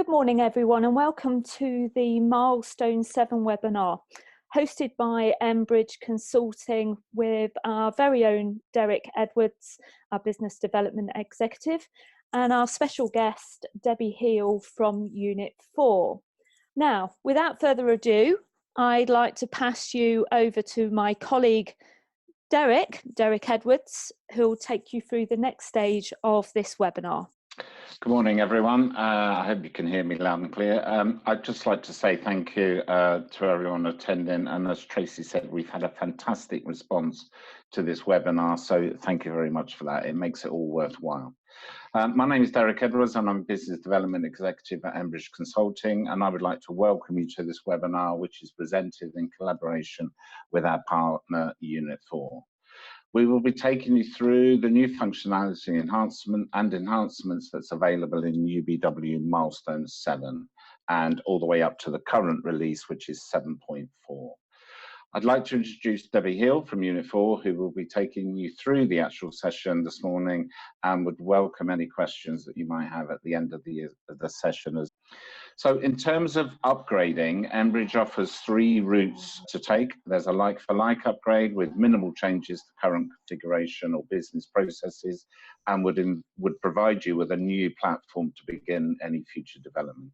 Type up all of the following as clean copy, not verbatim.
Good morning, everyone, and welcome to the Milestone 7 webinar, hosted by Embridge Consulting with our very own Derek Edwards, our Business Development Executive, and our special guest, Debbie Heale from Unit 4. Now, without further ado, I'd like to pass you over to my colleague, Derek Edwards, who will take you through the next stage of this webinar. Good morning, everyone. I hope you can hear me loud and clear. I'd just like to say thank you to everyone attending. And as Tracy said, we've had a fantastic response to this webinar. So thank you very much for that. It makes it all worthwhile. My name is Derek Edwards and I'm Business Development Executive at Embridge Consulting. And I would like to welcome you to this webinar, which is presented in collaboration with our partner, Unit4. We will be taking you through the new functionality enhancements that's available in UBW Milestone 7 and all the way up to the current release, which is 7.4. I'd like to introduce Debbie Heale from Unit 4, who will be taking you through the actual session this morning and would welcome any questions that you might have at the end of the session. So in terms of upgrading, Embridge offers 3 routes to take. There's a like-for-like upgrade with minimal changes to current configuration or business processes and would provide you with a new platform to begin any future development.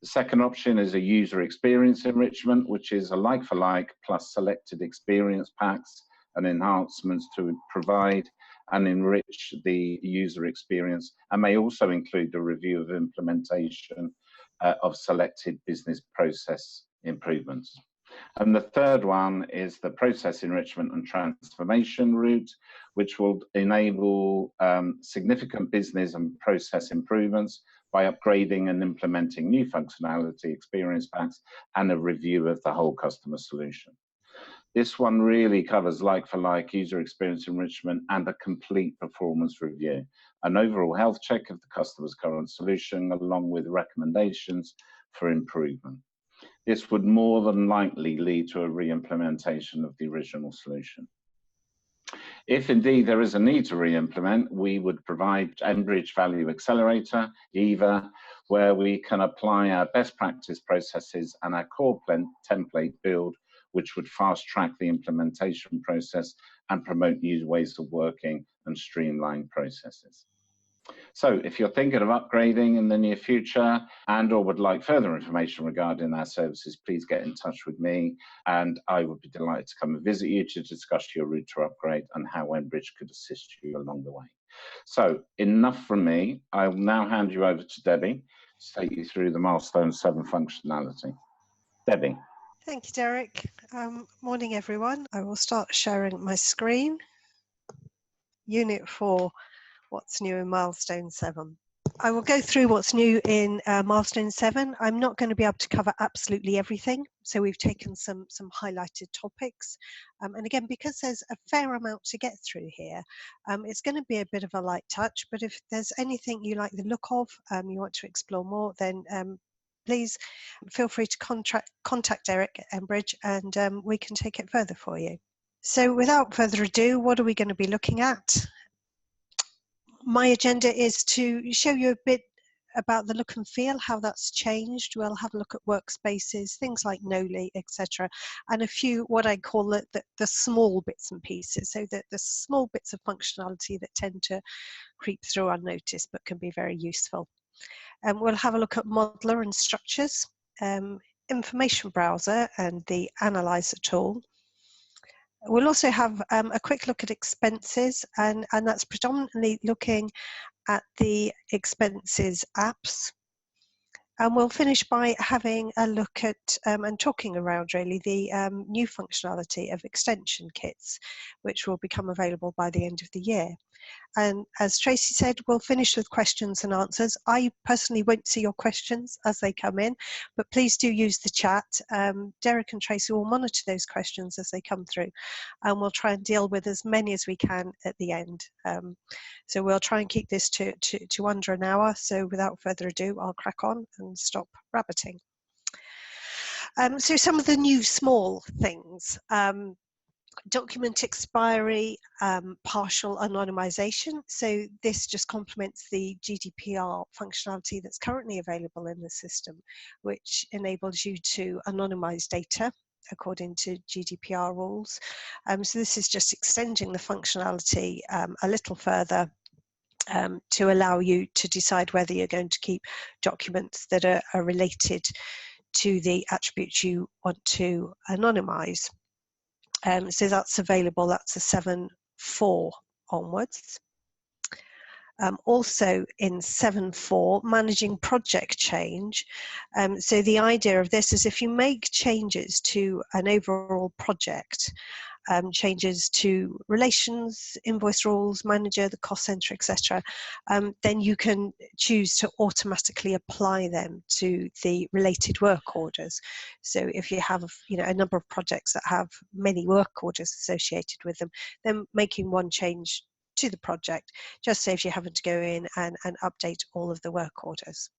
The second option is a user experience enrichment, which is a like-for-like plus selected experience packs and enhancements to provide and enrich the user experience, and may also include a review of implementation of selected business process improvements. And the third one is the process enrichment and transformation route, which will enable significant business and process improvements by upgrading and implementing new functionality, experience packs, and a review of the whole customer solution. This one really covers like-for-like user experience enrichment and a complete performance review, an overall health check of the customer's current solution, along with recommendations for improvement. This would more than likely lead to a re-implementation of the original solution. If indeed there is a need to re-implement, we would provide Embridge Value Accelerator, EVA, where we can apply our best practice processes and our core template build, which would fast track the implementation process and promote new ways of working and streamline processes. So if you're thinking of upgrading in the near future and or would like further information regarding our services, please get in touch with me and I would be delighted to come and visit you to discuss your route to upgrade and how Embridge could assist you along the way. So enough from me. I will now hand you over to Debbie to take you through the Milestone 7 functionality. Debbie. Thank you, Derek. Morning, everyone. I will start sharing my screen. Unit 4, what's new in Milestone 7? I will go through what's new in Milestone 7. I'm not going to be able to cover absolutely everything, so we've taken some highlighted topics. And again, because there's a fair amount to get through here, it's going to be a bit of a light touch, but if there's anything you like the look of, you want to explore more, then please feel free to contact Derek at Embridge and we can take it further for you. So without further ado, what are we going to be looking at? My agenda is to show you a bit about the look and feel, how that's changed. We'll have a look at workspaces, things like Noli, etc. And a few what I call the small bits and pieces, so that the small bits of functionality that tend to creep through unnoticed but can be very useful. We'll have a look at modeler and structures, information browser and the analyzer tool. We'll also have a quick look at expenses, and that's predominantly looking at the expenses apps. And we'll finish by having a look at and talking around really the new functionality of extension kits, which will become available by the end of the year. And as Tracy said, we'll finish with questions and answers. I personally won't see your questions as they come in, but please do use the chat. Derek and Tracy will monitor those questions as they come through, and we'll try and deal with as many as we can at the end. So we'll try and keep this to under an hour. So without further ado, I'll crack on and stop rabbiting. So some of the new small things. Document expiry, partial anonymization. So this just complements the GDPR functionality that's currently available in the system, which enables you to anonymize data according to GDPR rules. So this is just extending the functionality a little further to allow you to decide whether you're going to keep documents that are related to the attributes you want to anonymize. So that's available, that's a 7.4 onwards. Also in 7.4, managing project change. So the idea of this is if you make changes to an overall project, changes to relations, invoice rules, manager, the cost center, etc., then you can choose to automatically apply them to the related work orders. So if you have, a number of projects that have many work orders associated with them, then making one change to the project just saves you having to go in and update all of the work orders.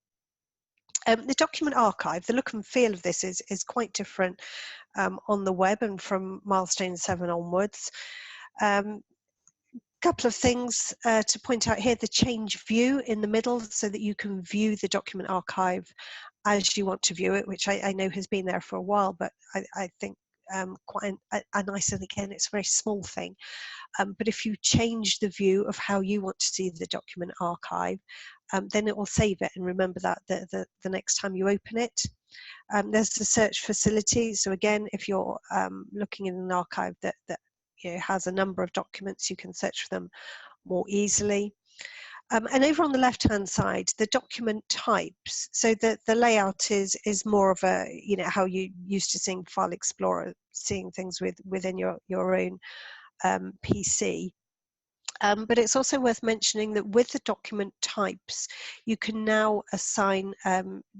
The document archive, the look and feel of this is quite different on the web and from Milestone 7 onwards. Couple of things to point out here: the change view in the middle so that you can view the document archive as you want to view it, which I know has been there for a while, but I think quite a nice, and again, it's a very small thing. But if you change the view of how you want to see the document archive, then it will save it and remember that the next time you open it. There's the search facility. So again, if you're looking in an archive that has a number of documents, you can search for them more easily. And over on the left-hand side, the document types. So the layout is more of a, how you used to seeing File Explorer, seeing things within your own PC. But it's also worth mentioning that with the document types, you can now assign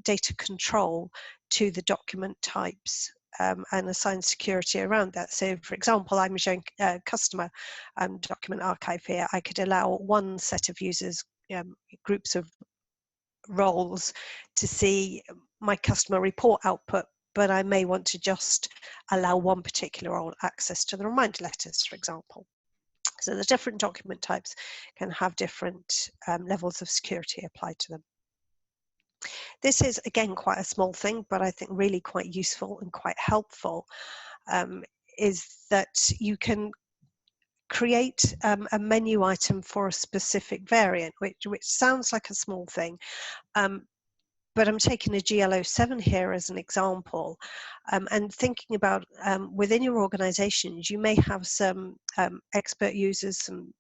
data control to the document types and assign security around that. So for example, I'm showing customer document archive here. I could allow one set of users, groups of roles, to see my customer report output, but I may want to just allow one particular role access to the reminder letters, for example. So the different document types can have different levels of security applied to them. This is, again, quite a small thing, but I think really quite useful and quite helpful, is that you can create a menu item for a specific variant, which sounds like a small thing. But I'm taking a GL07 here as an example, and thinking about within your organizations, you may have some expert users, some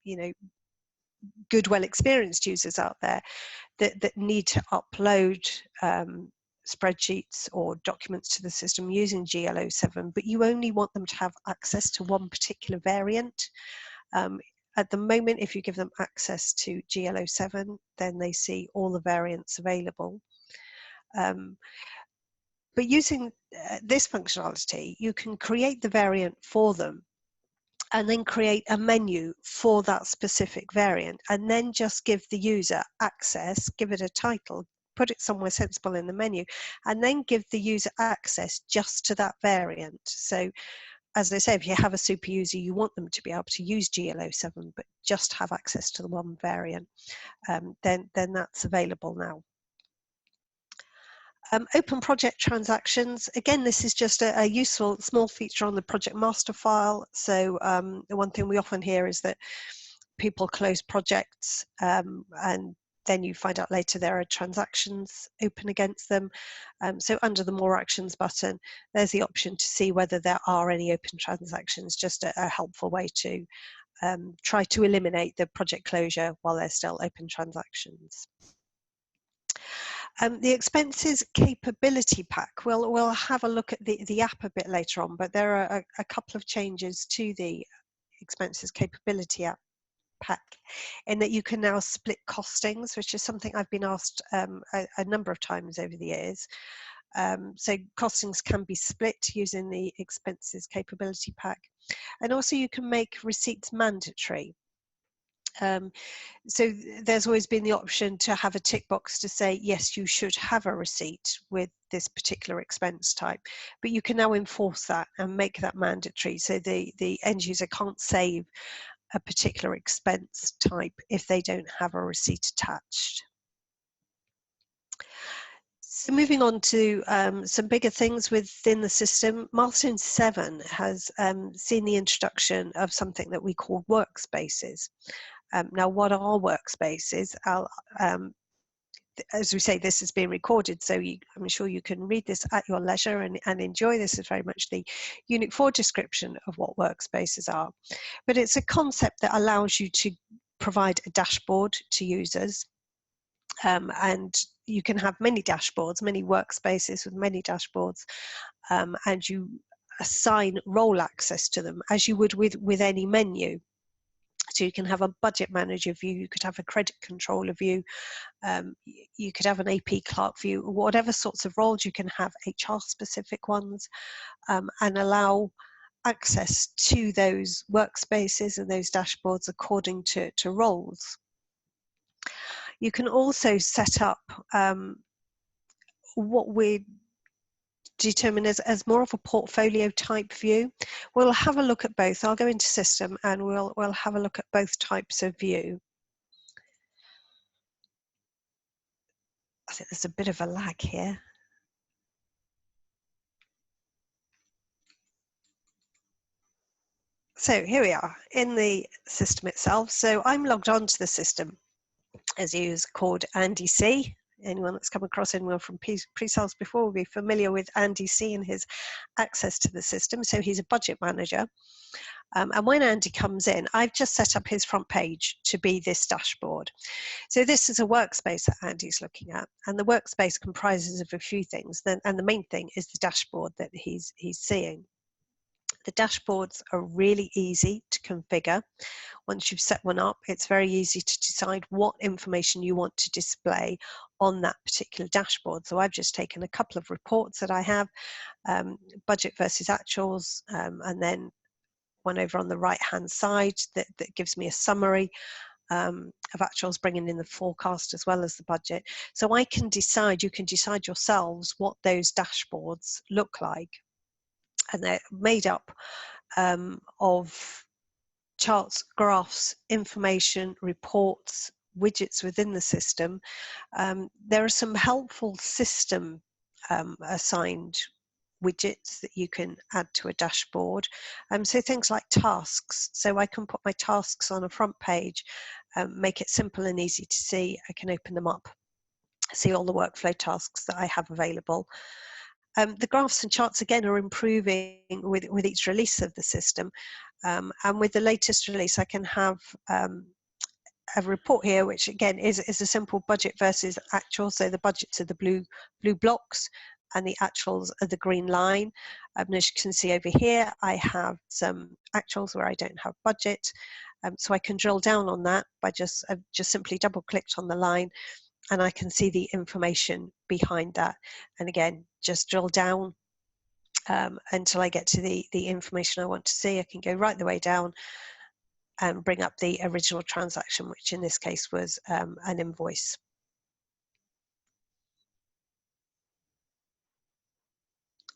good, well-experienced users out there that need to upload spreadsheets or documents to the system using GL07, but you only want them to have access to one particular variant. At the moment, if you give them access to GL07, then they see all the variants available. But using this functionality, you can create the variant for them and then create a menu for that specific variant, and then just give the user access, give it a title, put it somewhere sensible in the menu, and then give the user access just to that variant. So as I say, if you have a super user, you want them to be able to use GL07, but just have access to the one variant, then that's available now. Open project transactions. Again, this is just a useful small feature on the project master file. So the one thing we often hear is that people close projects and then you find out later there are transactions open against them. So under the More Actions button, there's the option to see whether there are any open transactions, just a helpful way to try to eliminate the project closure while there's still open transactions. The expenses capability pack, we'll have a look at the app a bit later on, but there are a couple of changes to the expenses capability app pack in that you can now split costings, which is something I've been asked a number of times over the years. So costings can be split using the expenses capability pack, and also you can make receipts mandatory. So there's always been the option to have a tick box to say, yes, you should have a receipt with this particular expense type, but you can now enforce that and make that mandatory. So the end user can't save a particular expense type if they don't have a receipt attached. So moving on to some bigger things within the system, Milestone 7 has seen the introduction of something that we call workspaces. Now, what are workspaces? As we say, this is being recorded, so I'm sure you can read this at your leisure and enjoy. This is very much the Unit 4 description of what workspaces are. But it's a concept that allows you to provide a dashboard to users. And you can have many dashboards, many workspaces with many dashboards, and you assign role access to them as you would with any menu. So you can have a budget manager view, you could have a credit controller view, you could have an AP clerk view, whatever sorts of roles you can have, HR specific ones, and allow access to those workspaces and those dashboards according to roles. You can also set up what we determine as more of a portfolio type view. We'll have a look at both. I'll go into system and we'll have a look at both types of view. I think there's a bit of a lag here. So here we are in the system itself. So I'm logged on to the system as a user called Andy C. Anyone that's come across anyone from pre-sales before will be familiar with Andy C and his access to the system. So he's a budget manager. And when Andy comes in, I've just set up his front page to be this dashboard. So this is a workspace that Andy's looking at, and the workspace comprises of a few things. And the main thing is the dashboard that he's seeing. The dashboards are really easy to configure. Once you've set one up, it's very easy to decide what information you want to display on that particular dashboard. So I've just taken a couple of reports that I have, budget versus actuals, and then one over on the right hand side that gives me a summary of actuals, bringing in the forecast as well as the budget. So I can decide, you can decide yourselves what those dashboards look like. And they're made up of charts, graphs, information, reports, widgets within the system. There are some helpful system assigned widgets that you can add to a dashboard. So things like tasks. So I can put my tasks on a front page, make it simple and easy to see. I can open them up, see all the workflow tasks that I have available. The graphs and charts again are improving with each release of the system, and with the latest release I can have a report here which again is a simple budget versus actual. So the budgets are the blue blocks and the actuals are the green line. And as you can see over here, I have some actuals where I don't have budget, so I can drill down on that by just simply double clicked on the line, and I can see the information behind that. And again, just drill down until I get to the information I want to see. I can go right the way down and bring up the original transaction, which in this case was an invoice.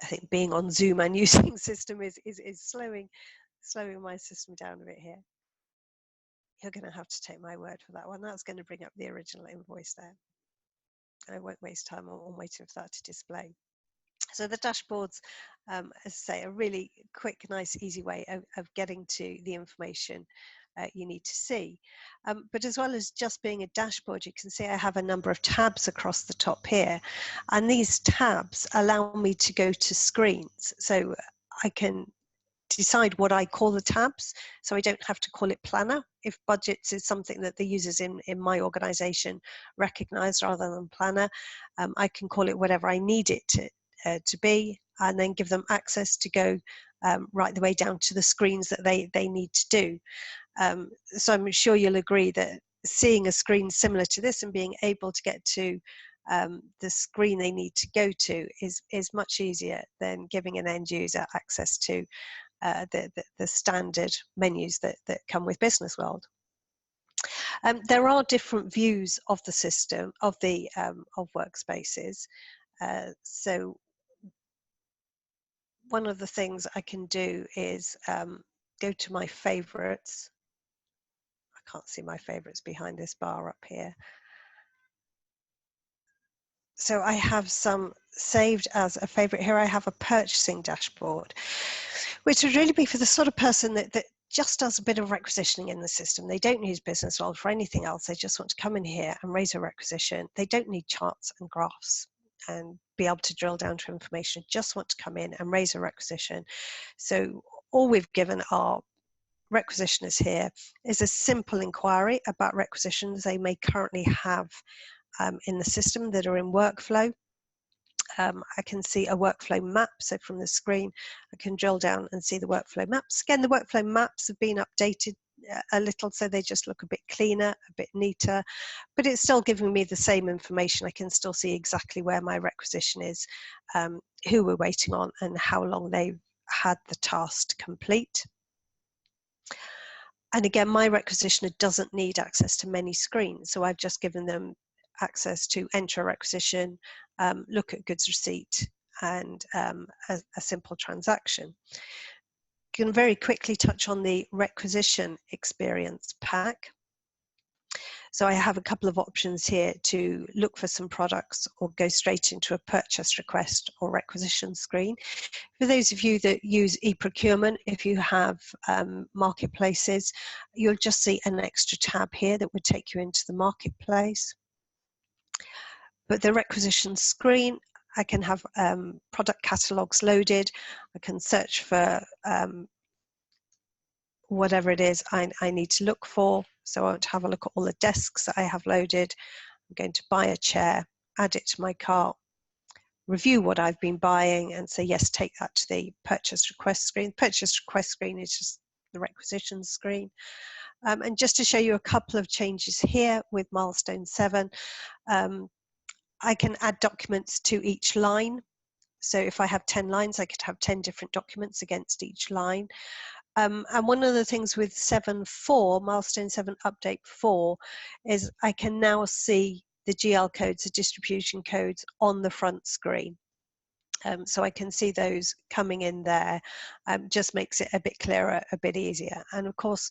I think being on Zoom and using system is slowing my system down a bit here. You're going to have to take my word for that one. That's going to bring up the original invoice there. I won't waste time on waiting for that to display. So the dashboards, as I say, a really quick, nice, easy way of getting to the information you need to see. But as well as just being a dashboard, you can see I have a number of tabs across the top here. And these tabs allow me to go to screens. So I can decide what I call the tabs, so I don't have to call it planner. If budgets is something that the users in my organization recognize rather than planner, I can call it whatever I need it to be, and then give them access to go right the way down to the screens that they need to do. So I'm sure you'll agree that seeing a screen similar to this and being able to get to the screen they need to go to is much easier than giving an end user access to the standard menus that come with Business World. There are different views of the system, of workspaces. So one of the things I can do is go to my favorites. I can't see my favorites behind this bar up here. So I have some saved as a favorite. Here I have a purchasing dashboard, which would really be for the sort of person that just does a bit of requisitioning in the system. They don't use Business World for anything else. They just want to come in here and raise a requisition. They don't need charts and graphs and be able to drill down to information. Just want to come in and raise a requisition. So all we've given our requisitioners here is a simple inquiry about requisitions they may currently have in the system that are in workflow. I can see a workflow map, so from the screen I can drill down and see the workflow maps. Again, the workflow maps have been updated a little, so they just look a bit cleaner, a bit neater, but it's still giving me the same information. I can still see exactly where my requisition is, who we're waiting on, and how long they've had the task to complete. And again, my requisitioner doesn't need access to many screens, so I've just given them access to enter a requisition, look at goods receipt, and a simple transaction. You can very quickly touch on the requisition experience pack. So I have a couple of options here to look for some products or go straight into a purchase request or requisition screen. For those of you that use e-procurement, if you have marketplaces, you'll just see an extra tab here that would take you into the marketplace. But the requisition screen, I can have product catalogs loaded. I can search for whatever it is I need to look for. So I want to have a look at all the desks that I have loaded. I'm going to buy a chair, add it to my cart, review what I've been buying, and say, yes, take that to the purchase request screen. Purchase request screen is just the requisition screen. And just to show you a couple of changes here with Milestone 7, I can add documents to each line. So if I have 10 lines, I could have 10 different documents against each line. And one of the things with 7.4, Milestone 7 Update 4, is I can now see the GL codes, the distribution codes on the front screen. So I can see those coming in there. Just makes it a bit clearer, a bit easier. And of course,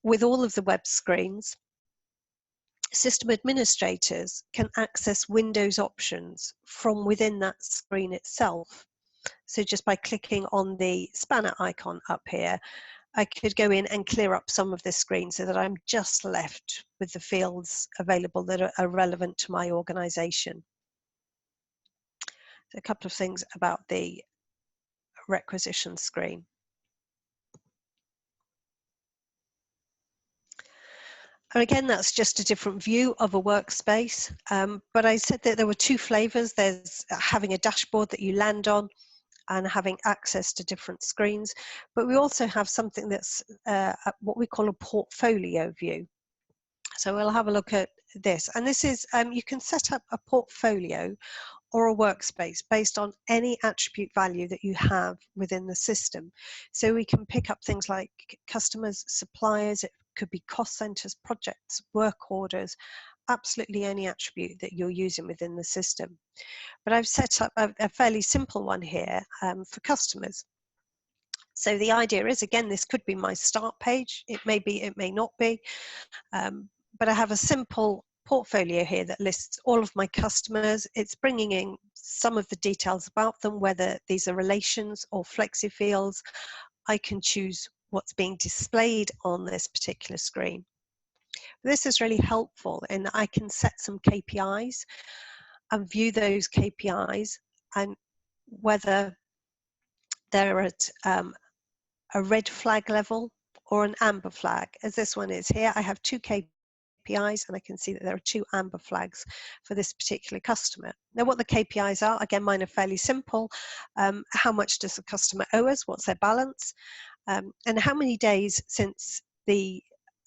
with all of the web screens, system administrators can access Windows options from within that screen itself. So just by clicking on the spanner icon up here, I could go in and clear up some of this screen so that I'm just left with the fields available that are relevant to my organization. So a couple of things about the requisition screen. And again, that's just a different view of a workspace. But I said that there were two flavors. There's having a dashboard that you land on and having access to different screens. But we also have something that's what we call a portfolio view. So we'll have a look at this. And this is, you can set up a portfolio or a workspace based on any attribute value that you have within the system. So we can pick up things like customers, suppliers, it could be cost centers, projects, work orders, absolutely any attribute that you're using within the system. But I've set up a fairly simple one here for customers. So the idea is, again, this could be my start page. It may be, it may not be. But I have a simple portfolio here that lists all of my customers. It's bringing in some of the details about them, whether these are relations or flexi fields. I can choose what's being displayed on this particular screen. This is really helpful in that I can set some KPIs and view those KPIs and whether they're at a red flag level or an amber flag, as this one is here. I have two KPIs and I can see that there are two amber flags for this particular customer. Now what the KPIs are, again, mine are fairly simple. How much does the customer owe us? What's their balance? And how many days since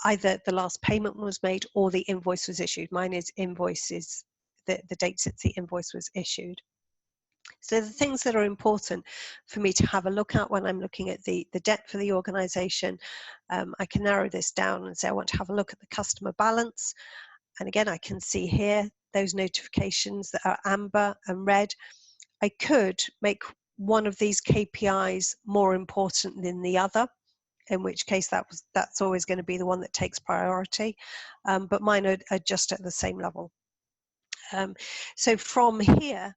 either the last payment was made or the invoice was issued. Mine is invoices, the date since the invoice was issued. So the things that are important for me to have a look at when I'm looking at the debt for the organisation, I can narrow this down and say I want to have a look at the customer balance. And again, I can see here those notifications that are amber and red. I could make one of these KPIs more important than the other, in which case that's always going to be the one that takes priority. But mine are just at the same level. So from here,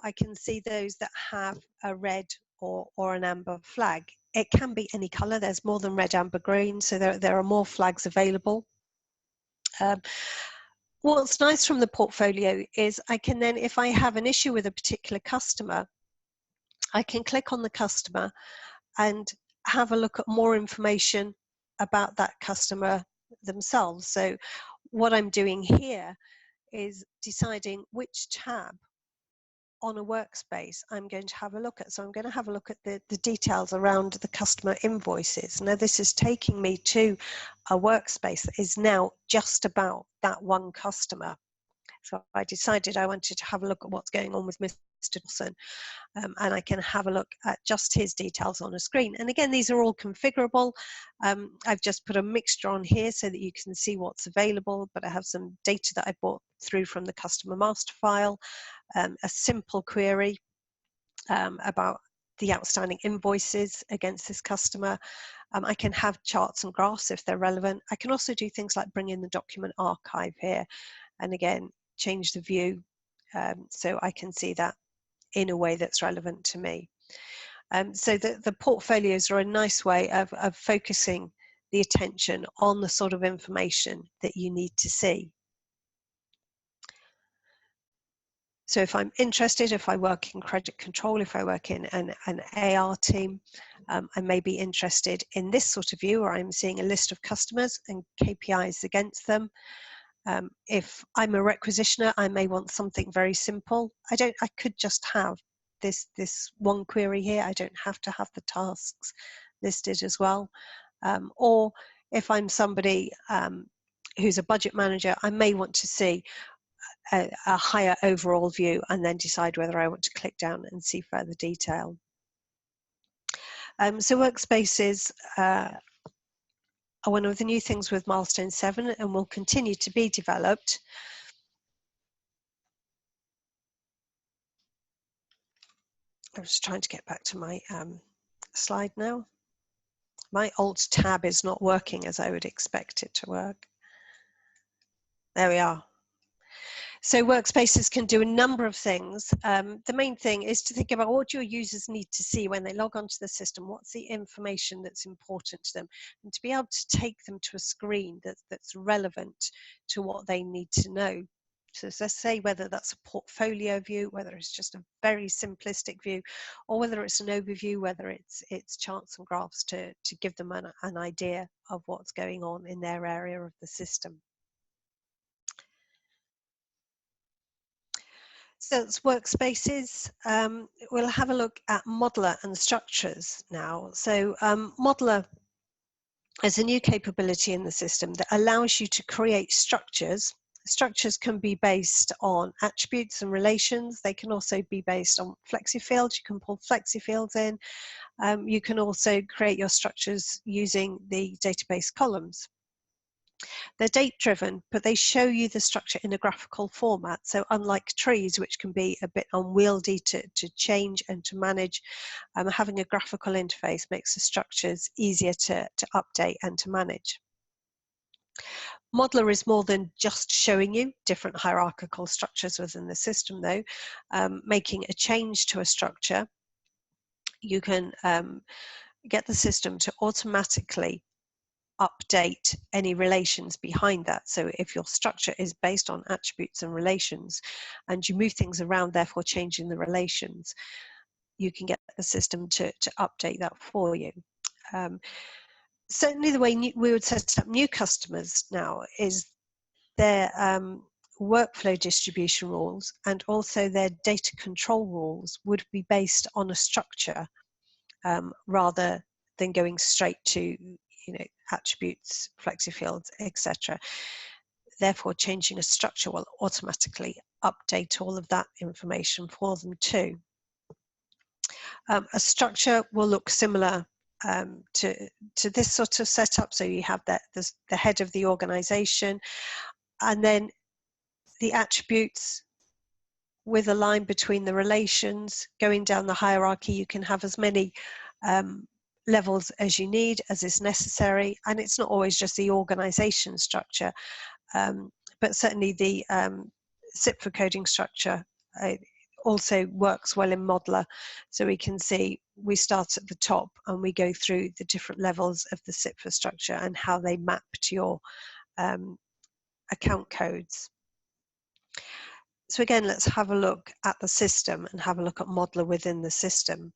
I can see those that have a red or an amber flag. It can be any colour. There's more than red, amber, green, so there are more flags available. What's nice from the portfolio is I can then, if I have an issue with a particular customer, I can click on the customer and have a look at more information about that customer themselves. So what I'm doing here is deciding which tab on a workspace I'm going to have a look at. So I'm going to have a look at the details around the customer invoices. Now this is taking me to a workspace that is now just about that one customer. So I decided I wanted to have a look at what's going on with Mr. Dawson, and I can have a look at just his details on a screen. And again, these are all configurable. I've just put a mixture on here so that you can see what's available, but I have some data that I brought through from the customer master file, a simple query about the outstanding invoices against this customer. I can have charts and graphs if they're relevant. I can also do things like bring in the document archive here, and again, change the view so I can see that in a way that's relevant to me. So the portfolios are a nice way of focusing the attention on the sort of information that you need to see. So if I'm interested, if I work in credit control, if I work in an AR team, I may be interested in this sort of view where I'm seeing a list of customers and KPIs against them. If I'm a requisitioner, I may want something very simple. I could just have this one query here. I don't have to have the tasks listed as well. Or if I'm somebody who's a budget manager, I may want to see a higher overall view and then decide whether I want to click down and see further detail. So workspaces are one of the new things with Milestone 7 and will continue to be developed. I'm just trying to get back to my slide now. My Alt tab is not working as I would expect it to work. There we are. So workspaces can do a number of things. The main thing is to think about what your users need to see when they log onto the system. What's the information that's important to them? And to be able to take them to a screen that's relevant to what they need to know. So let's say whether that's a portfolio view, whether it's just a very simplistic view, or whether it's an overview, whether it's charts and graphs to give them an idea of what's going on in their area of the system. So it's workspaces. We'll have a look at modeler and structures now. So modeler is a new capability in the system that allows you to create structures. Structures can be based on attributes and relations. They can also be based on flexi fields. You can pull flexi fields in. You can also create your structures using the database columns. They're date driven, but they show you the structure in a graphical format. So unlike trees, which can be a bit unwieldy to change and to manage, having a graphical interface makes the structures easier to update and to manage. Modeler is more than just showing you different hierarchical structures within the system though. Making a change to a structure, you can get the system to automatically update any relations behind that. So if your structure is based on attributes and relations and you move things around, therefore changing the relations, you can get the system to update that for you. Certainly the way we would set up new customers now is their workflow distribution rules and also their data control rules would be based on a structure rather than going straight to attributes, flexi fields, etc. Therefore, changing a structure will automatically update all of that information for them too. A structure will look similar to this sort of setup. So you have the head of the organization, and then the attributes with a line between the relations. Going down the hierarchy, you can have as many levels as you need, as is necessary, and it's not always just the organization structure, but certainly the CIPFA coding structure also works well in Modeler. So we can see we start at the top and we go through the different levels of the CIPFA structure and how they map to your account codes. So again, let's have a look at the system and have a look at Modeler within the system.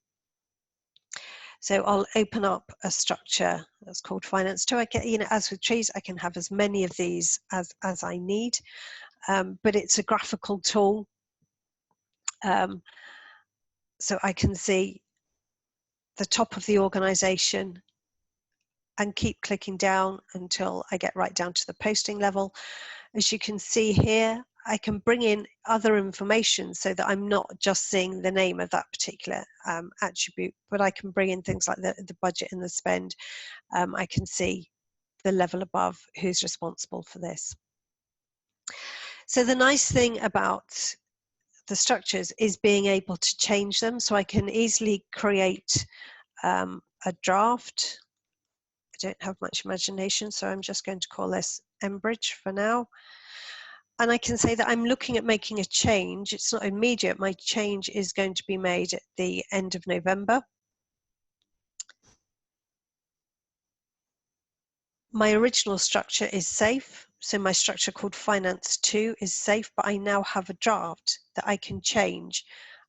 So I'll open up a structure that's called Finance 2. I can, as with trees, I can have as many of these as I need, but it's a graphical tool. So I can see the top of the organization and keep clicking down until I get right down to the posting level. As you can see here, I can bring in other information so that I'm not just seeing the name of that particular attribute, but I can bring in things like the budget and the spend. I can see the level above who's responsible for this. So the nice thing about the structures is being able to change them. So I can easily create a draft. I don't have much imagination, so I'm just going to call this Embridge for now. And I can say that I'm looking at making a change. It's not immediate. My change is going to be made at the end of November. My original structure is safe. So my structure called Finance 2 is safe, but I now have a draft that I can change.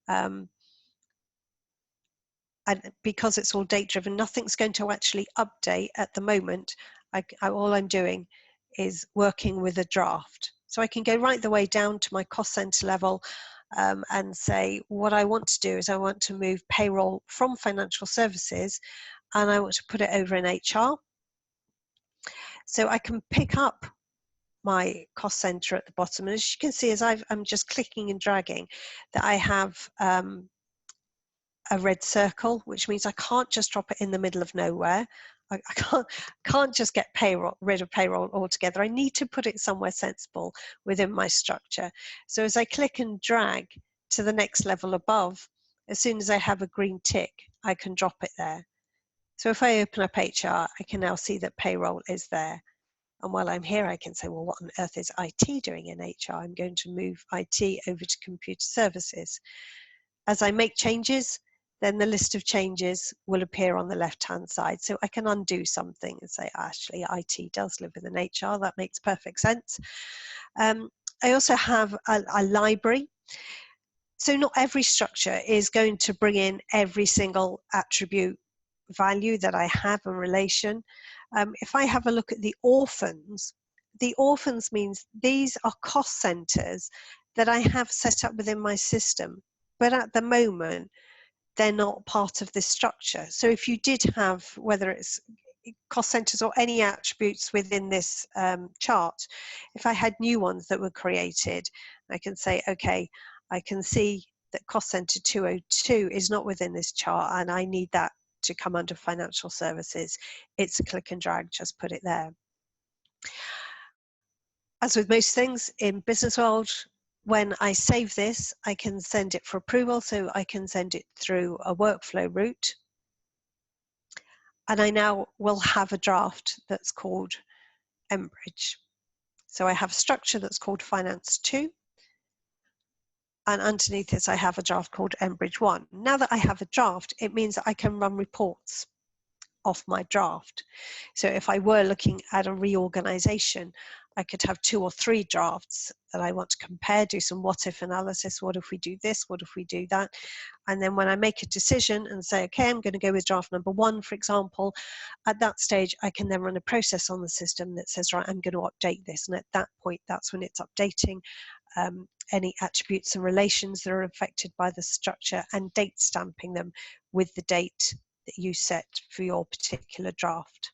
And because it's all date driven, nothing's going to actually update at the moment. All I'm doing is working with a draft. So I can go right the way down to my cost center level and say, what I want to do is I want to move payroll from financial services and I want to put it over in HR. So I can pick up my cost center at the bottom. And as you can see, as I'm just clicking and dragging, that I have a red circle, which means I can't just drop it in the middle of nowhere. I can't just get rid of payroll altogether. I need to put it somewhere sensible within my structure. So as I click and drag to the next level above, as soon as I have a green tick, I can drop it there. So if I open up HR, I can now see that payroll is there. And while I'm here, I can say, well, what on earth is IT doing in HR? I'm going to move IT over to computer services. As I make changes, then the list of changes will appear on the left-hand side. So I can undo something and say, actually, IT does live within HR. That makes perfect sense. I also have a library. So not every structure is going to bring in every single attribute value that I have in relation. If I have a look at the orphans means these are cost centers that I have set up within my system, but at the moment, they're not part of this structure. So if you did have, whether it's cost centers or any attributes within this chart, if I had new ones that were created, I can say, okay, I can see that cost center 202 is not within this chart and I need that to come under financial services. It's a click and drag, just put it there. As with most things in business world, when I save this, I can send it for approval. So I can send it through a workflow route. And I now will have a draft that's called Embridge. So I have a structure that's called Finance 2. And underneath this, I have a draft called Embridge 1. Now that I have a draft, it means that I can run reports off my draft. So if I were looking at a reorganization, I could have 2 or 3 drafts that I want to compare, do some what if analysis. What if we do this? What if we do that? And then when I make a decision and say, okay, I'm going to go with draft number 1, for example, at that stage, I can then run a process on the system that says, right, I'm going to update this. And at that point, that's when it's updating any attributes and relations that are affected by the structure and date stamping them with the date that you set for your particular draft.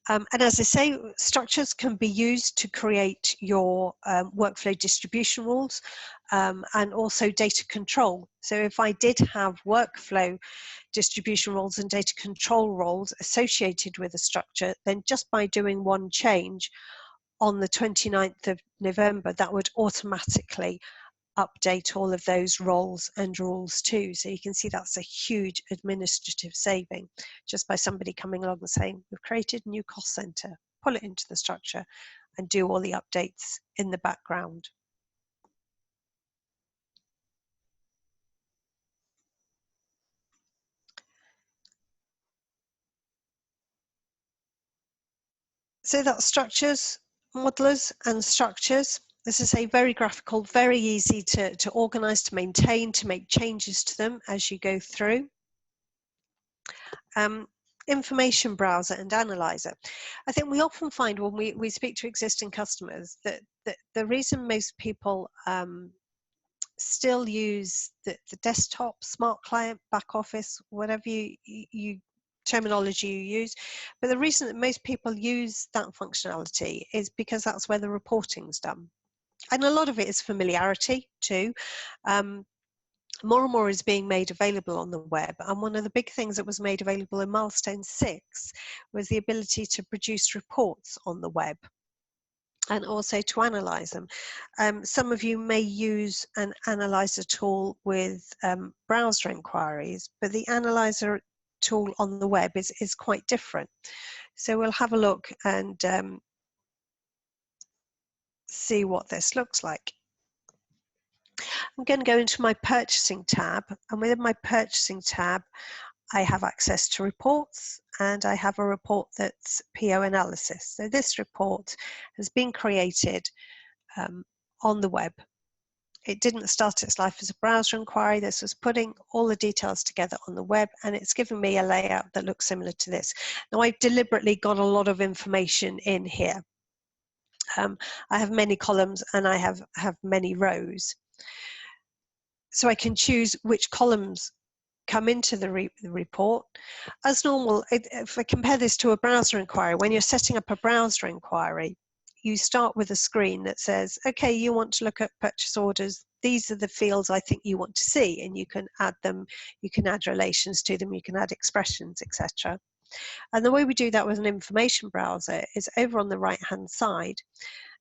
And as I say, structures can be used to create your workflow distribution rules and also data control. So if I did have workflow distribution roles and data control roles associated with a structure, then just by doing one change on the 29th of November, that would automatically update all of those roles and rules too. So you can see that's a huge administrative saving just by somebody coming along and saying, we've created a new cost center, pull it into the structure and do all the updates in the background. So that's structures, modelers and structures. This is a very graphical, very easy to organize, to maintain, to make changes to them as you go through. Information browser and analyzer. I think we often find when we speak to existing customers that the reason most people still use the desktop, smart client, back office, whatever you terminology you use, but the reason that most people use that functionality is because that's where the reporting's done. And a lot of it is familiarity too. More and more is being made available on the web, and one of the big things that was made available in Milestone 6 was the ability to produce reports on the web and also to analyze them. Some of you may use an analyzer tool with browser inquiries, but the analyzer tool on the web is quite different. So we'll have a look and see what this looks like. I'm going to go into my purchasing tab, and within my purchasing tab I have access to reports, and I have a report that's PO analysis. So this report has been created on the web. It didn't start its life as a browser inquiry. This was putting all the details together on the web, and it's given me a layout that looks similar to this. Now I've deliberately got a lot of information in here. I have many columns and I have many rows. So I can choose which columns come into the report. As normal, if I compare this to a browser inquiry, when you're setting up a browser inquiry, you start with a screen that says, okay, you want to look at purchase orders. These are the fields I think you want to see, and you can add them, you can add relations to them, you can add expressions, etc. And the way we do that with an information browser is over on the right-hand side,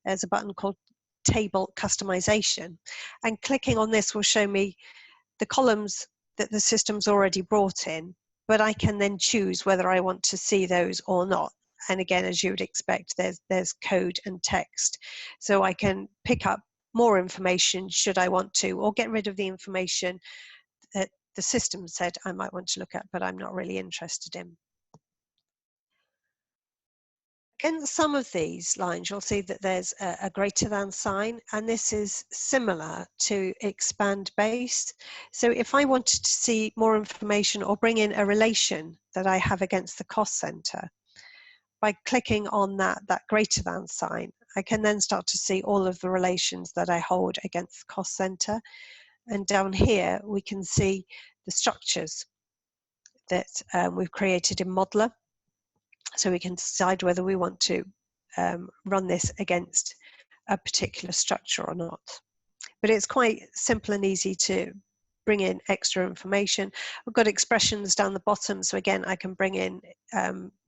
there's a button called Table Customization, and clicking on this will show me the columns that the system's already brought in, but I can then choose whether I want to see those or not. And again, as you would expect, there's code and text. So I can pick up more information should I want to, or get rid of the information that the system said I might want to look at, but I'm not really interested in. In some of these lines, you'll see that there's a greater than sign, and this is similar to expand base. So if I wanted to see more information or bring in a relation that I have against the cost center, by clicking on that greater than sign, I can then start to see all of the relations that I hold against the cost center. And down here, we can see the structures that we've created in Modeler. So we can decide whether we want to run this against a particular structure or not. But it's quite simple and easy to bring in extra information. I've got expressions down the bottom, so again I can bring in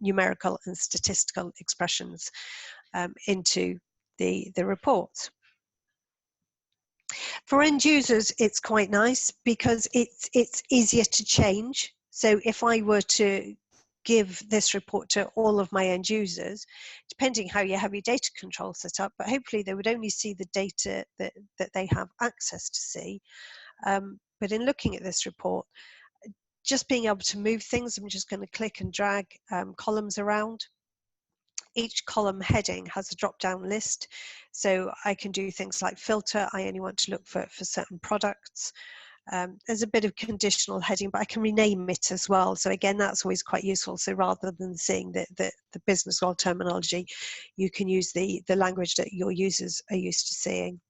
numerical and statistical expressions into the report. For end users, it's quite nice because it's easier to change. So if I were to give this report to all of my end users, depending how you have your data control set up, but hopefully they would only see the data that they have access to see. But in looking at this report, just being able to move things, I'm just going to click and drag columns around. Each column heading has a drop-down list, so I can do things like filter. I only want to look for certain products. There's a bit of conditional heading, but I can rename it as well. So again, that's always quite useful. So rather than seeing the business world terminology, you can use the language that your users are used to seeing.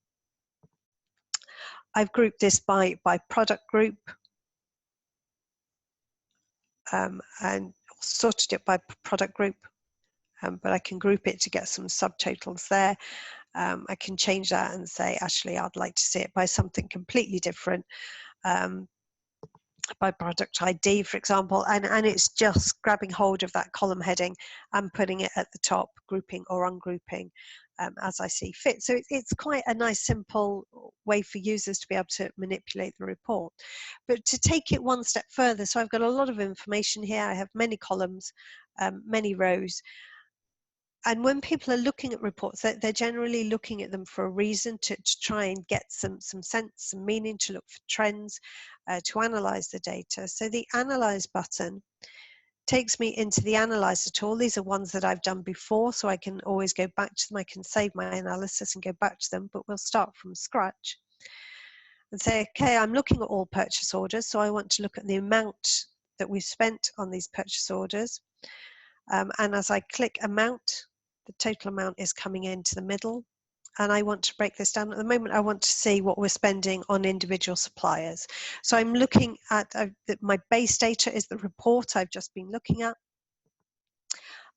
I've grouped this by product group and sorted it by product group. but I can group it to get some subtotals there. I can change that and say, actually, I'd like to see it by something completely different, by product ID, for example, and it's just grabbing hold of that column heading and putting it at the top, grouping or ungrouping as I see fit. So it's quite a nice, simple way for users to be able to manipulate the report. But to take it one step further, so I've got a lot of information here. I have many columns, many rows. And when people are looking at reports, they're generally looking at them for a reason, to try and get some sense, some meaning, to look for trends, to analyze the data. So the Analyze button takes me into the Analyzer tool. These are ones that I've done before, so I can always go back to them. I can save my analysis and go back to them, but we'll start from scratch and say, okay, I'm looking at all purchase orders, so I want to look at the amount that we've spent on these purchase orders. And as I click amount, the total amount is coming into the middle, and I want to break this down. At the moment, I want to see what we're spending on individual suppliers. So I'm looking at my base data is the report I've just been looking at.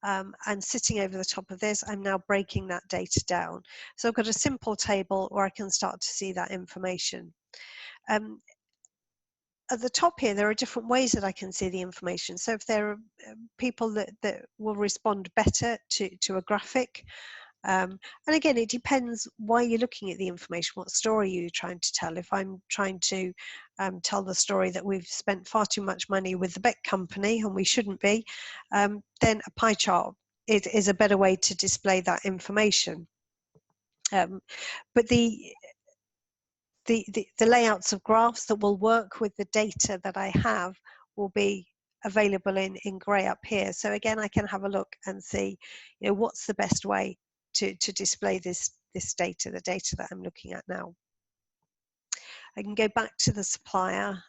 And sitting over the top of this, I'm now breaking that data down. So I've got a simple table where I can start to see that information. At the top here, there are different ways that I can see the information. So if there are people that will respond better to a graphic, and again, it depends why you're looking at the information, what story you're trying to tell. If I'm trying to tell the story that we've spent far too much money with the Beck company and we shouldn't be, then a pie chart is a better way to display that information. But the layouts of graphs that will work with the data that I have will be available in grey up here. So again, I can have a look and see, what's the best way to display this data, the data that I'm looking at now. I can go back to the supplier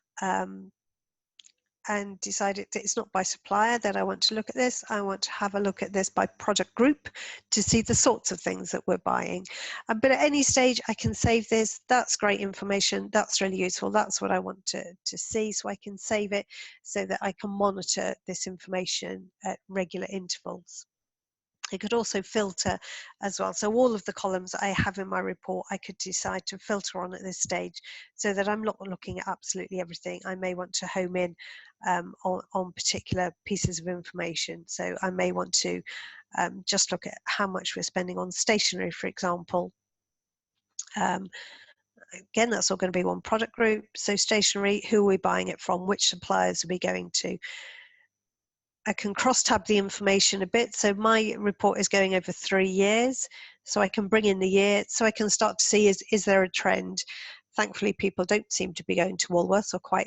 and decide it's not by supplier that I want to look at this. I want to have a look at this by product group to see the sorts of things that we're buying. But at any stage, I can save this. That's great information. That's really useful. That's what I want to see. So I can save it so that I can monitor this information at regular intervals. I could also filter as well. So all of the columns I have in my report, I could decide to filter on at this stage so that I'm not looking at absolutely everything. I may want to home in on particular pieces of information. So I may want to just look at how much we're spending on stationery, for example. Again, that's all going to be one product group. So stationery, who are we buying it from? Which suppliers are we going to? I can cross-tab the information a bit. So my report is going over 3 years. So I can bring in the year. So I can start to see, is there a trend? Thankfully, people don't seem to be going to Woolworths, or quite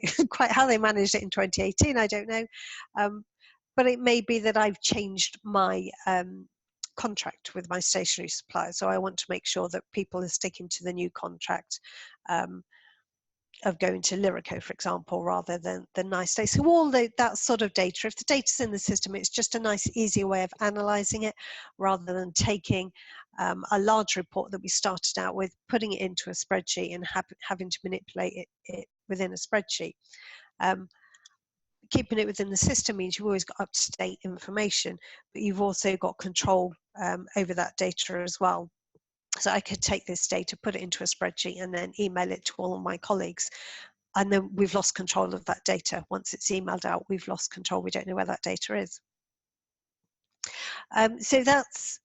how they managed it in 2018, I don't know. But it may be that I've changed my contract with my stationery supplier. So I want to make sure that people are sticking to the new contract of going to Lyrico, for example, rather than the nice day. So all that sort of data, if the data's in the system, it's just a nice, easier way of analysing it, rather than taking a large report that we started out with, putting it into a spreadsheet and having to manipulate it within a spreadsheet. Keeping it within the system means you've always got up-to-date information, but you've also got control over that data as well. So I could take this data, put it into a spreadsheet, and then email it to all of my colleagues. And then we've lost control of that data. Once it's emailed out, we've lost control. We don't know where that data is. So that's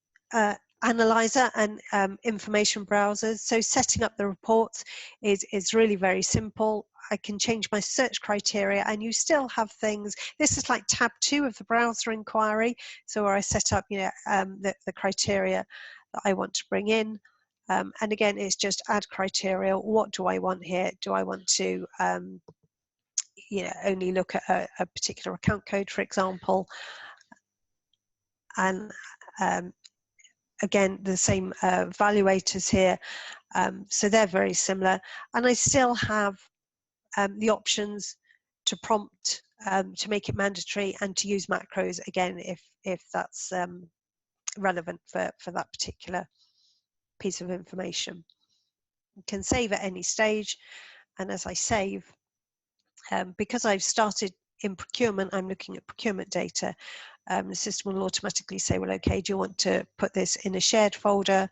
Analyzer and information browsers. So setting up the reports is really very simple. I can change my search criteria, and you still have things. This is like tab 2 of the browser inquiry. So where I set up, the criteria that I want to bring in. And again, it's just add criteria. What do I want here? Do I want to only look at a particular account code, for example? And again, the same valuators here. So they're very similar. And I still have the options to prompt, to make it mandatory, and to use macros, again, if that's relevant for that particular piece of information. You can save at any stage, and as I save, because I've started in procurement, I'm looking at procurement data. The system will automatically say, well, okay, do you want to put this in a shared folder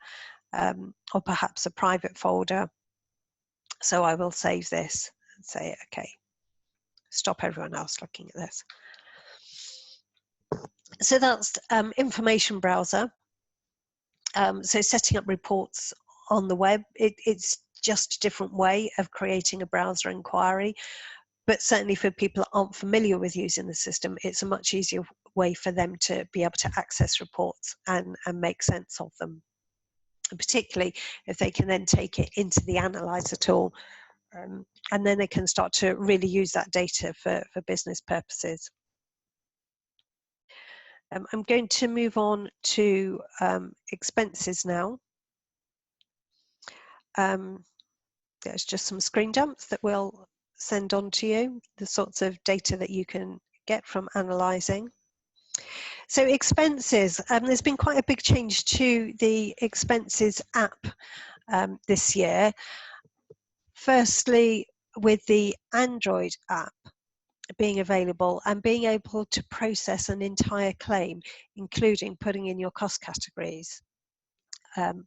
or perhaps a private folder? So I will save this and say, okay, stop everyone else looking at this. So that's information browser. So setting up reports on the web, it's just a different way of creating a browser inquiry. But certainly for people that aren't familiar with using the system, it's a much easier way for them to be able to access reports and make sense of them. And particularly if they can then take it into the analyzer tool, and then they can start to really use that data for business purposes. I'm going to move on to expenses now. There's just some screen dumps that we'll send on to you, the sorts of data that you can get from analysing. So expenses, there's been quite a big change to the expenses app this year. Firstly, with the Android app being available and being able to process an entire claim, including putting in your cost categories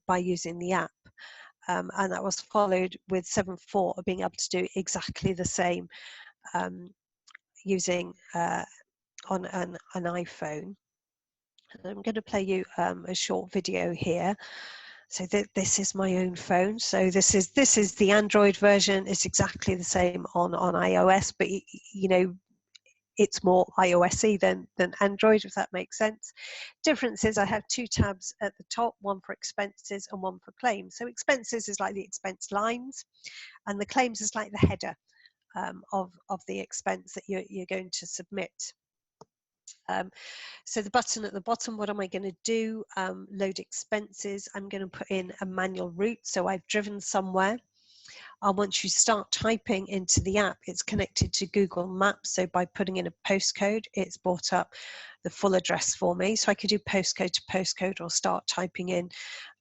by using the app. And that was followed with 7.4 being able to do exactly the same using on an iPhone. I'm going to play you a short video here. So this is my own phone. So this is the Android version. It's exactly the same on iOS, but you know, it's more iOS-y than Android, if that makes sense. Difference is I have two tabs at the top, one for expenses and one for claims. So expenses is like the expense lines, and the claims is like the header of the expense that you're going to submit. So the button at the bottom, what am I going to do? Load expenses. I'm going to put in a manual route. So I've driven somewhere. Once you start typing into the app, it's connected to Google Maps. So by putting in a postcode, it's brought up the full address for me. So I could do postcode to postcode or start typing in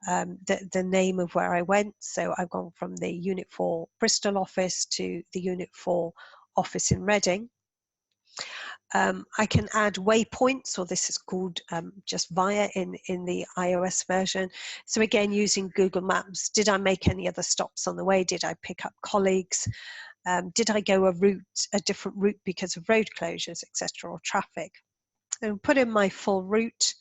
the name of where I went. So I've gone from the Unit4 Bristol office to the Unit4 office in Reading. I can add waypoints, or this is called just via in the iOS version. So again, using Google Maps, did I make any other stops on the way? Did I pick up colleagues? Did I go a different route because of road closures, etc., or traffic? And put in my full route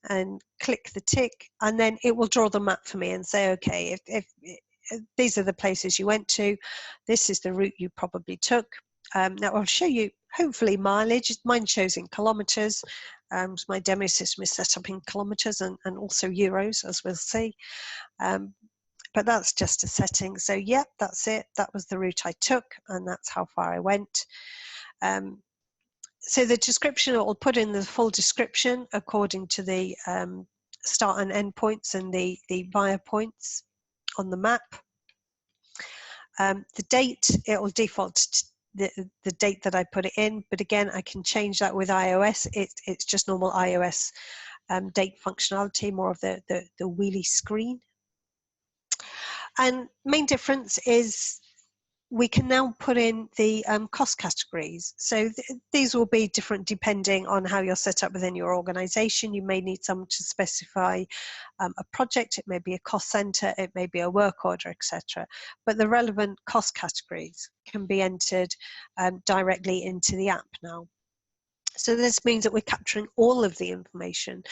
and click the tick, and then it will draw the map for me and say, okay, if these are the places you went to, this is the route you probably took. Now I'll show you hopefully mileage. Mine shows in kilometres. My demo system is set up in kilometres and also euros, as we'll see. But that's just a setting. So yeah, that's it. That was the route I took, and that's how far I went. So the description, it will put in the full description according to the start and end points and the via points on the map. The date, it will default to the date that I put it in, but again, I can change that with iOS. It's just normal iOS date functionality, more of the wheelie screen. And main difference is we can now put in the cost categories. So these will be different depending on how you're set up within your organization. You may need someone to specify a project, it may be a cost center, it may be a work order, etc. But the relevant cost categories can be entered directly into the app now. So this means that we're capturing all of the information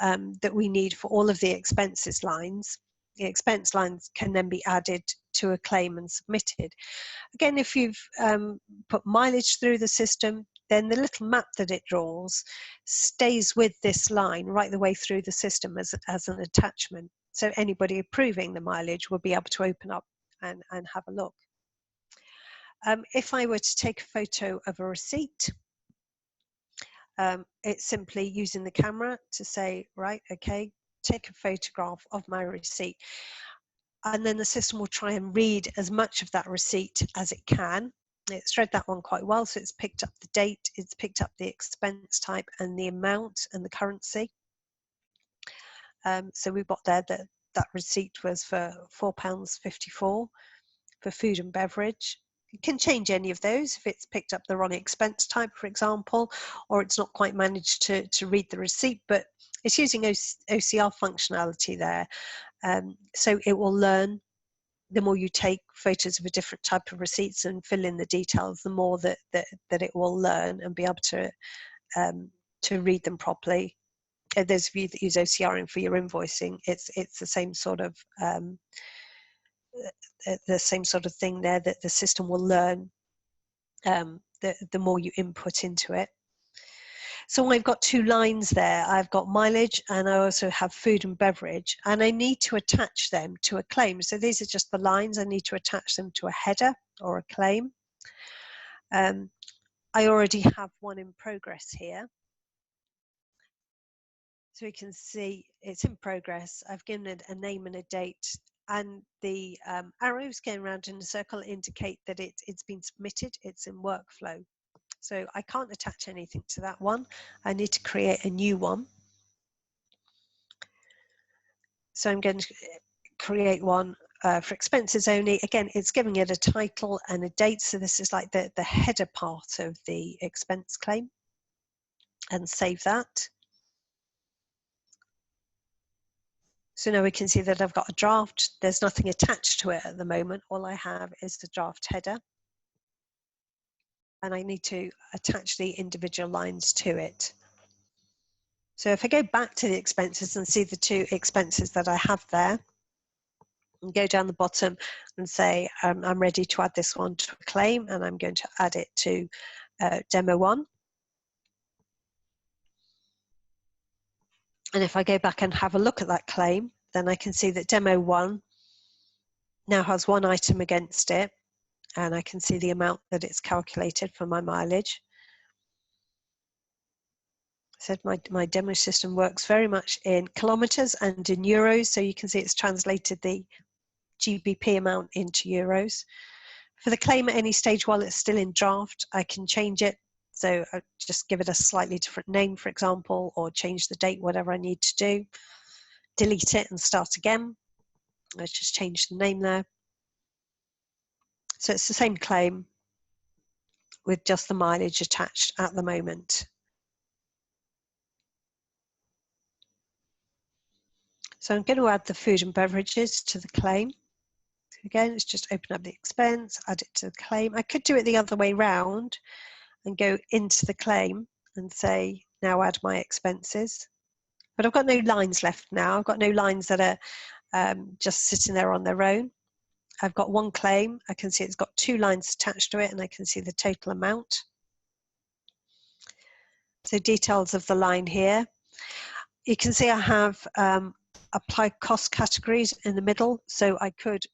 that we need for all of the expenses lines. The expense lines can then be added to a claim and submitted. Again, if you've put mileage through the system, then the little map that it draws stays with this line right the way through the system as an attachment. So anybody approving the mileage will be able to open up and have a look. If I were to take a photo of a receipt, it's simply using the camera to say, right, okay, take a photograph of my receipt. And then the system will try and read as much of that receipt as it can. It's read that one quite well, so it's picked up the date, it's picked up the expense type and the amount and the currency. So we've got there that receipt was for £4.54 for food and beverage. You can change any of those if it's picked up the wrong expense type, for example, or it's not quite managed to read the receipt, but it's using OCR functionality there. So it will learn. The more you take photos of a different type of receipts and fill in the details, the more that it will learn and be able to read them properly. Those of you that use OCR for your invoicing, it's the same sort of thing there, that the system will learn the more you input into it. So I've got two lines there. I've got mileage and I also have food and beverage, and I need to attach them to a claim. So these are just the lines. I need to attach them to a header or a claim. I already have one in progress here. So we can see it's in progress. I've given it a name and a date, and the arrows going around in a circle indicate that it's been submitted, it's in workflow. So I can't attach anything to that one. I need to create a new one. So I'm going to create one for expenses only. Again, it's giving it a title and a date. So this is like the header part of the expense claim, and save that. So now we can see that I've got a draft. There's nothing attached to it at the moment. All I have is the draft header. And I need to attach the individual lines to it. So if I go back to the expenses and see the two expenses that I have there, and go down the bottom and say, I'm ready to add this one to a claim, and I'm going to add it to demo 1. And if I go back and have a look at that claim, then I can see that demo 1 now has one item against it, and I can see the amount that it's calculated for my mileage. I said my demo system works very much in kilometers and in euros, so you can see it's translated the GBP amount into euros. For the claim at any stage while it's still in draft, I can change it. So I just give it a slightly different name, for example, or change the date, whatever I need to do. Delete it and start again. Let's just change the name there. So it's the same claim with just the mileage attached at the moment. So I'm going to add the food and beverages to the claim. So again, let's just open up the expense, add it to the claim. I could do it the other way round and go into the claim and say, now add my expenses. But I've got no lines left now. I've got no lines that are just sitting there on their own. I've got one claim. I can see it's got 2 lines attached to it, and I can see the total amount. So details of the line here. You can see I have applied cost categories in the middle, so I could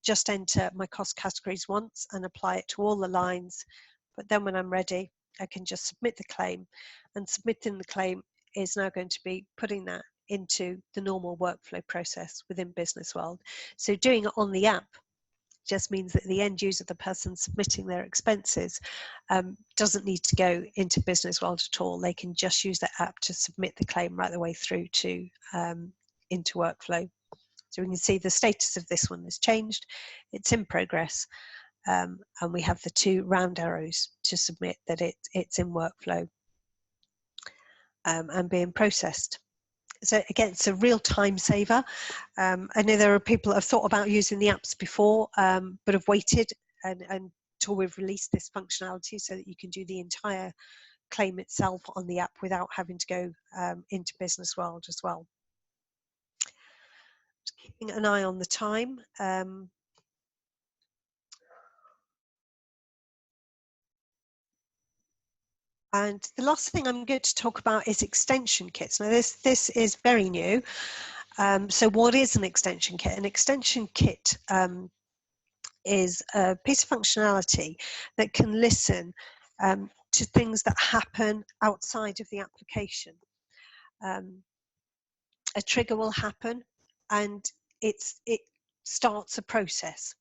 just enter my cost categories once and apply it to all the lines. But then when I'm ready, I can just submit the claim, and submitting the claim is now going to be putting that into the normal workflow process within Business World. So doing it on the app just means that the end user, the person submitting their expenses, doesn't need to go into Business World at all. They can just use the app to submit the claim right the way through to into workflow. So we can see the status of this one has changed. It's in progress, and we have the 2 round arrows to submit that it's in workflow and being processed. So again, it's a real time saver. I know there are people that have thought about using the apps before, but have waited until we've released this functionality so that you can do the entire claim itself on the app without having to go into Business World as well. Just keeping an eye on the time. And the last thing I'm going to talk about is extension kits. Now this is very new. So what is an extension kit? An extension kit is a piece of functionality that can listen to things that happen outside of the application. A trigger will happen, and it starts a process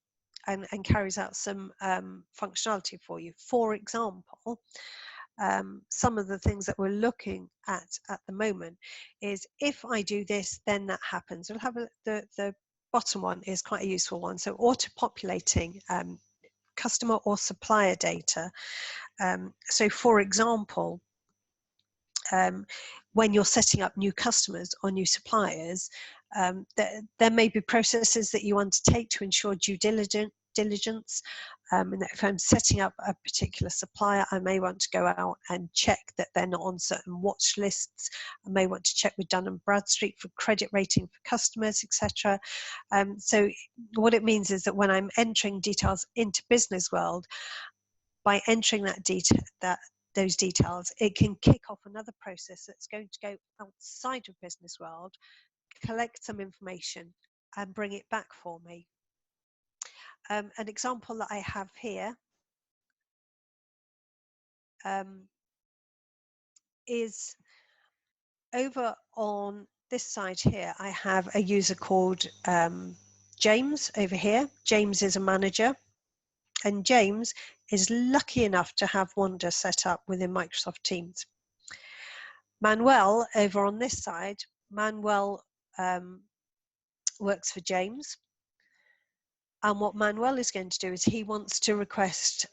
and carries out some functionality for you. For example, some of the things that we're looking at the moment is, if I do this, then that happens. We'll have the bottom one is quite a useful one. So auto-populating customer or supplier data. So for example, when you're setting up new customers or new suppliers, there may be processes that you undertake to ensure due diligence. And if I'm setting up a particular supplier, I may want to go out and check that they're not on certain watch lists. I may want to check with Dun & Bradstreet for credit rating for customers, etc. So what it means is that when I'm entering details into Business World, by entering those details, it can kick off another process that's going to go outside of Business World, collect some information and bring it back for me. An example that I have here is over on this side here. I have a user called James over here. James is a manager, and James is lucky enough to have Wanda set up within Microsoft Teams. Manuel over on this side, Manuel works for James, and what Manuel is going to do is he wants to request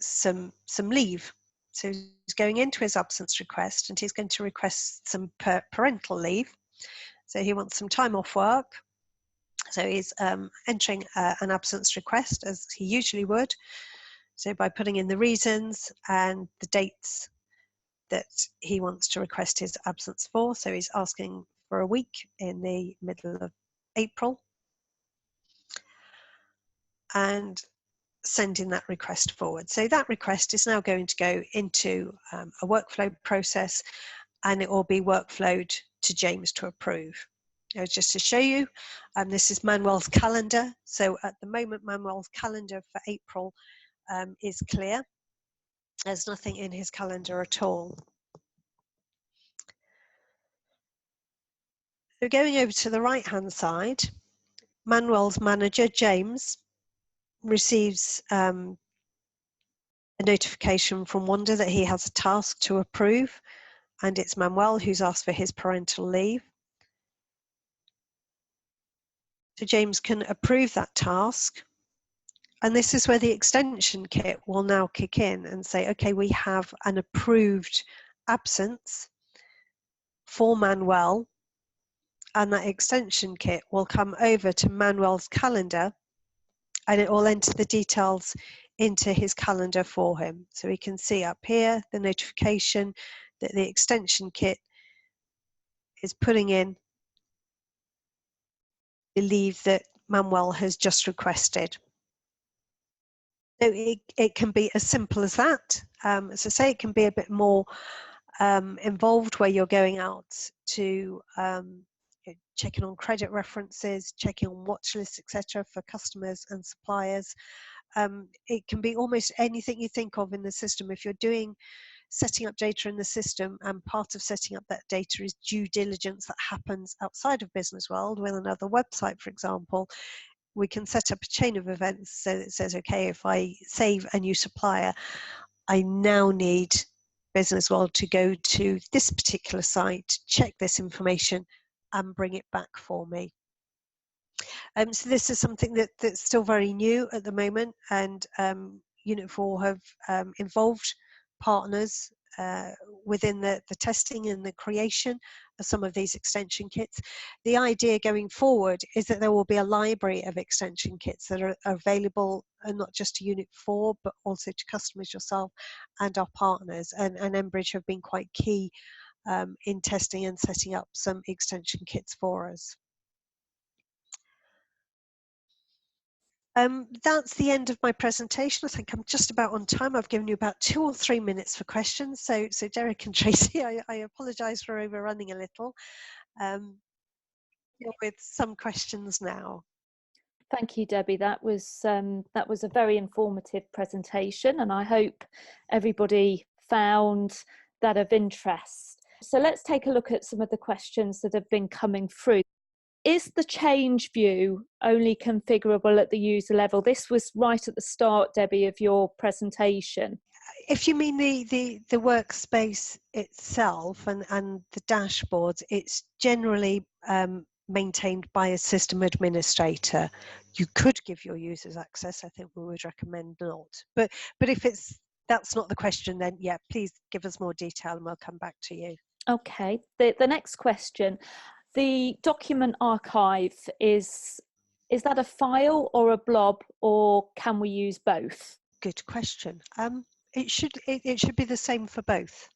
some leave. So he's going into his absence request and he's going to request some parental leave. So he wants some time off work. So he's entering an absence request as he usually would. So by putting in the reasons and the dates that he wants to request his absence for. So he's asking for a week in the middle of April and sending that request forward. So that request is now going to go into a workflow process, and it will be workflowed to James to approve. Now, just to show you, this is Manuel's calendar. So at the moment, Manuel's calendar for April is clear. There's nothing in his calendar at all. So going over to the right-hand side, Manuel's manager, James, receives a notification from Wanda that he has a task to approve, and it's Manuel who's asked for his parental leave. So James can approve that task, and this is where the extension kit will now kick in and say, okay, we have an approved absence for Manuel, and that extension kit will come over to Manuel's calendar and it will enter the details into his calendar for him. So we can see up here the notification that the extension kit is putting in the leave that Manuel has just requested. So it can be as simple as that. As I say, it can be a bit more involved, where you're going out to checking on credit references, checking on watch lists, etc. for customers and suppliers. It can be almost anything you think of in the system. If you're setting up data in the system, and part of setting up that data is due diligence that happens outside of Business World with another website, for example, we can set up a chain of events so that it says, okay, if I save a new supplier, I now need Business World to go to this particular site, check this information and bring it back for me. So this is something that's still very new at the moment, and Unit4 have involved partners within the testing and the creation of some of these extension kits. The idea going forward is that there will be a library of extension kits that are available not just to Unit4 but also to customers, yourself and our partners, and Embridge have been quite key in testing and setting up some extension kits for us. That's the end of my presentation. I think I'm just about on time. I've given you about 2 or 3 minutes for questions. So Derek and Tracy, I apologise for overrunning a little. With some questions now. Thank you, Debbie. That was a very informative presentation, and I hope everybody found that of interest. So let's take a look at some of the questions that have been coming through. Is the change view only configurable at the user level? This was right at the start, Debbie, of your presentation. If you mean the workspace itself and the dashboards, it's generally maintained by a system administrator you could give your users access, I think we would recommend not. But if that's not the question, then yeah, please give us more detail and we'll come back to you. Okay, the next question, the document archive, is that a file or a blob, or can we use both? Good question. It should be the same for both.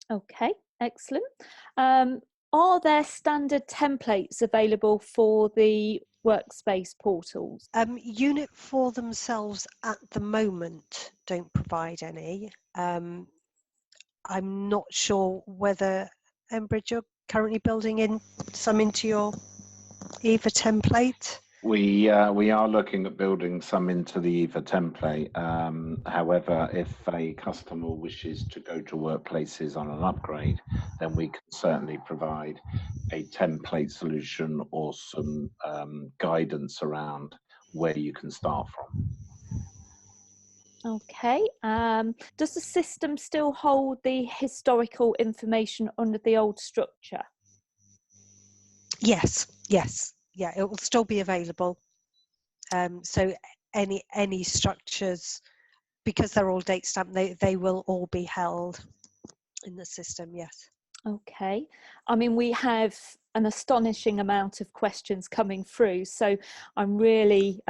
Okay, excellent. Are there standard templates available for the workspace portals? Unit4 themselves at the moment don't provide any. I'm not sure whether Embridge are currently building in some into your EVA template. We are looking at building some into the EVA template. However, if a customer wishes to go to workplaces on an upgrade, then we can certainly provide a template solution or some guidance around where you can start from. Okay. Does the system still hold the historical information under the old structure? Yes, yeah, it will still be available. So any structures, because they're all date stamped, they will all be held in the system. Yes. Okay. I mean, we have an astonishing amount of questions coming through, so I'm really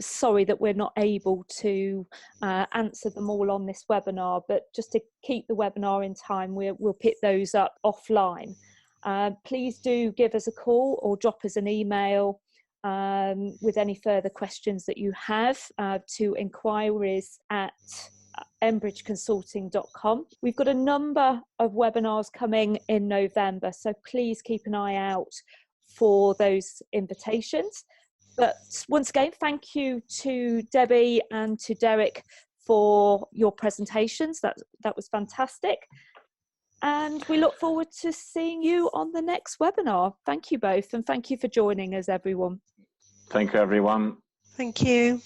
sorry that we're not able to answer them all on this webinar, but just to keep the webinar in time, we'll pick those up offline. Please do give us a call or drop us an email with any further questions that you have to inquiries@embridgeconsulting.com. We've got a number of webinars coming in November, so please keep an eye out for those invitations. But once again, thank you to Debbie and to Derek for your presentations. That was fantastic. And we look forward to seeing you on the next webinar. Thank you both, and thank you for joining us, everyone. Thank you, everyone. Thank you.